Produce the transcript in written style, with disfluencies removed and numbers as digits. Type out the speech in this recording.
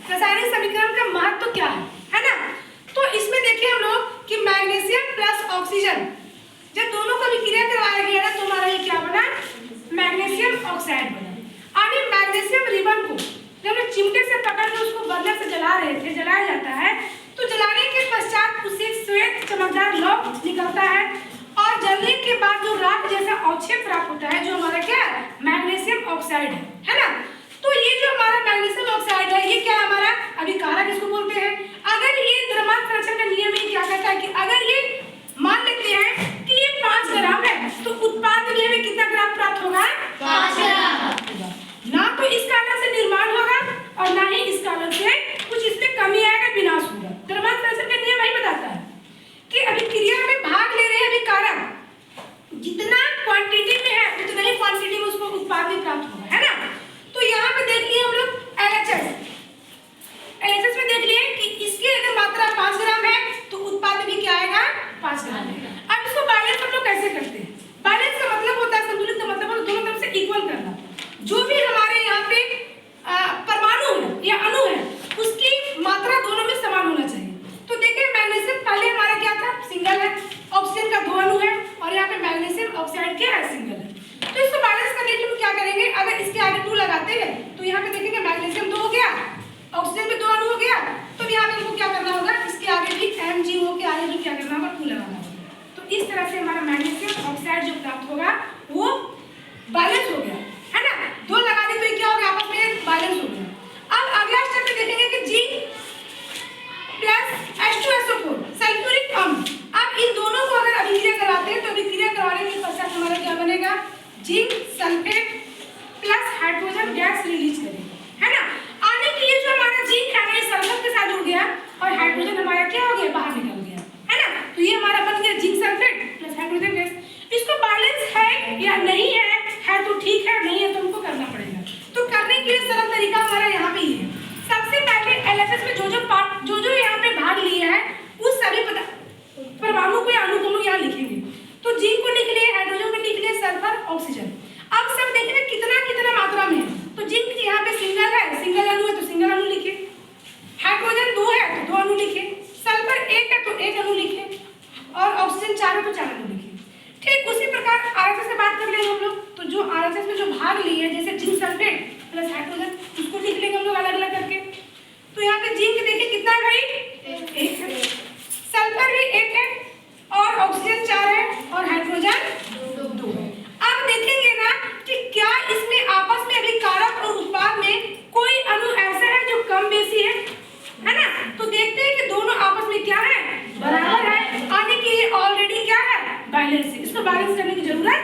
रासायनिक समीकरण का महत्व क्या है ना। तो इसमें देखिए हम लोग कि मैग्नीशियम प्लस ऑक्सीजन जब दोनों को विक्रिया करवाया गया ना तो हमारा ये क्या बना, मैग्नीशियम ऑक्साइड बना। अब ये मैग्नीशियम रिबन को जब हम चिमटे से पकड़ के उसको बर्नर से जला रहे थे, जलाया जाता है, तो जलाने के पश्चात उससे श्वेत चमकदार लौ निकलता है और जलने के बाद जो राख जैसा अवक्षेप प्राप्त होता है, जो हमारा क्या है, मैग्नीशियम ऑक्साइड है ना। तो ये जो हमारा मैग्नीशियम ऑक्साइड है ये क्या है, हमारा अभिकारक इसको बोलते हैं। अगर ये द्रव्यमान संरक्षण का नियम ये क्या कहता है कि अगर ये मान लेते हैं कि ये 5 ग्राम है तो उत्पाद में हमें कितना ग्राम प्राप्त होगा, 5 ग्राम। ना तो इस कारण से निर्माण होगा और ना ही इस कारण से कुछ इसमें कमी आएगा, विनाश होगा। द्रव्यमान संरक्षण का नियम वही बताता है कि अभिक्रिया में भाग ले रहे हैं अभिकारक, जितना क्वांटिटी में है उतना ही क्वांटिटी में उसको उत्पाद भी प्राप्त होगा, है ना। तो यहाँ पे देख लिए हम लोग एलएचएस में देख लिए कि इसकी अगर मात्रा 5 ग्राम है तो उत्पाद भी क्या आएगा, 5 ग्राम। अब इसको बैलेंस हम लोग कैसे करते हैं, बैलेंस का मतलब होता है, संतुलित का मतलब दोनों तरफ से इक्वल करना। जो भी हमारे यहाँ पे परमाणु है या अणु है उसकी मात्रा दोनों में समान होना चाहिए। तो देखिए मैग्नीशियम पहले हमारा क्या था, सिंगल है, ऑक्सीजन का 2 अणु है और यहाँ पे मैग्नीशियम ऑक्साइड क्या है, सिंगल है। तो इसको बैलेंस करने के लिए हम क्या करेंगे, अगर इसके आगे 2 लगाते हैं तो यहाँ पे देखेंगे मैग्नीशियम 2 हो गया, ऑक्सीजन में 2 अणु हो गया, तो यहाँ पे हमको क्या करना होगा, इसके आगे भी MgO के आगे भी क्या करना होगा, 2 लगाना होगा। तो इस तरह से हमारा मैग्नीशियम ऑक्साइड जो प्राप्त होगा वो बैलेंस हो गया, है ना। 2 लगा दी तो क्या हो गया, आपस में बैलेंस हो गया। अब अगला स्टेप में देखेंगे कि जिंक प्लस H2SO4 सल्फ्यूरिक अम्ल। अब इन दोनों को अगर अभिक्रिया कराते हैं तो अभिक्रिया करवाने के पश्चात हमारा क्या बनेगा, zinc sulphate plus hydrogen gas release करेगा, है ना। आने की ये जो हमारा जिंक है ये सल्फर के साथ जुड़ गया और हाइड्रोजन हमारा क्या हो गया, बाहर निकल गया, है ना। तो ये हमारा बन गया zinc sulphate plus hydrogen gas. इसको बैलेंस है या नहीं है तो ठीक है, नहीं है तो हमको करना पड़ेगा। तो करने के लिए सरल तरीका हमारा यहाँ पे ही है। सबसे पहले एलएचएस में जो यहाँ पे भाग लिए हैं उस सभी परमाणु को या अणु को यहाँ लिखेंगे। तो जिंक को लिख लिए, हाइड्रोजन को लिख लिए, सल्फर, ऑक्सीजन। अब सब देखेंगे कितना कितना मात्रा में है। तो जिंक यहाँ पे सिंगल है, सिंगल अणु है तो सिंगल अणु लिखे, हाइड्रोजन 2 है तो 2 अणु लिखे, सल्फर 1 है तो 1 अणु लिखे और ऑक्सीजन 4 है तो 4 अणु लिखे। ठीक उसी प्रकार आरएचएस से बात कर लेंगे हम लोग। तो जो आरएचएस में जो भाग लिए हैं जैसे जिंक सल्फेट प्लस हाइड्रोजन उसको लिख लेंगे हम लोग अलग अलग करके। तो यहाँ पे जिंक देखिए कितना है भाई, 1 है, सल्फर भी 1 है और ऑक्सीजन 4 है और हाइड्रोजन 2 है। अब देखेंगे ना कि क्या इसमें आपस में अभिकारक और उत्पाद में कोई अणु ऐसा है जो कम बेसी है ना। तो देखते हैं कि दोनों आपस में क्या है, बराबर है, आने के लिए ऑलरेडी क्या है, बैलेंस है। इसको बैलेंस करने की जरूरत